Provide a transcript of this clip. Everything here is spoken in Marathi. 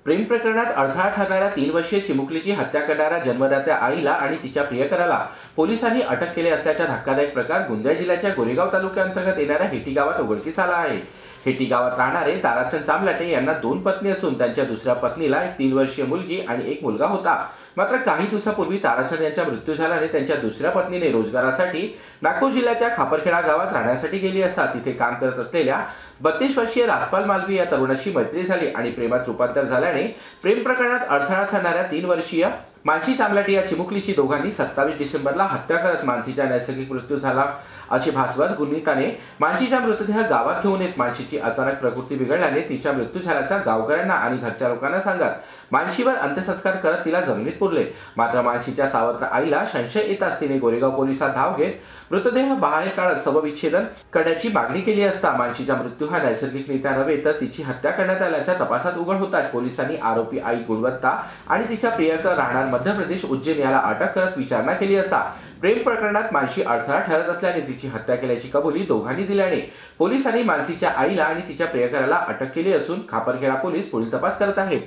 प्रेम प्रकरणात अडथळा ठरणाऱ्या 3 वर्षीय चिमुकलीची हत्या करणाऱ्या जन्मदात्या आईला आणि तिच्या प्रियकराला पोलिसांनी अटक केली असल्याचा धक्कादायक प्रकार गोंदिया जिल्ह्याच्या गोरेगाव तालुक्याअंतर्गत येणाऱ्या हेटी गावात उघडकीस आला आहे। हेटी गावात राहणारे ताराचंद चामलाटे यांना 2 पत्नी असून त्यांच्या दुसऱ्या पत्नीला एक 3 वर्षीय मुलगी आणि एक मुलगा होता। मात्र काही दिवसापूर्वी ताराचंद यांचा मृत्यू झाल्याने त्यांच्या दुसऱ्या पत्नीने रोजगारासाठी नागपूर जिल्ह्याच्या खापरखेडा गावात राहण्यासाठी गेली असता तिथे काम करत असलेल्या 32 वर्षीय राजपाल मालवी या तरुणाशी मैत्री झाली आणि प्रेमात रूपांतर झाल्याने प्रेम प्रकरणात अडथळा ठरणाऱ्या 3 वर्षीय मानसी चामलाटे या चिमुकलीची दोघांनी 27 डिसेंबरला हत्या करत मानसीचा नैसर्गिक मृत्यू झाला अशी भासवत गुन्हेगाराने मानसीचा मृतदेह गावात घेऊन येत मानसीची अचानक प्रकृती बिघडल्याने तिचा मृत्यू झाल्याचा गावकऱ्यांना आणि घरच्या लोकांना सांगत मानसीवर अंत्यसंस्कार करत तिला जमिनीत पुरले। मात्र मानसीच्या सावत्र आईला संशय येताच तिने गोरेगाव पोलिसात धाव घेत मृतदेह बाहेर काढत शवविच्छेदन करण्याची मागणी केली असता मानसीचा मृत्यू हा नैसर्गिकरित्या नव्हे तर तिची हत्या करण्यात आल्याच्या तपासात उघड होताच पोलिसांनी आरोपी आई गुणवत्ता आणि तिच्या प्रियकर राहणार मध्य प्रदेश उज्जैन याला अटक करत विचारणा केली असता प्रेम प्रकरणात मानसी अडथळा ठरत असल्याने तिची हत्या केल्याची कबुली दोघांनी दिल्याने पोलिसांनी मानसीच्या आईला आणि तिच्या प्रियकराला अटक केली असून खापरखेडा पोलीस पुढील तपास करत आहेत।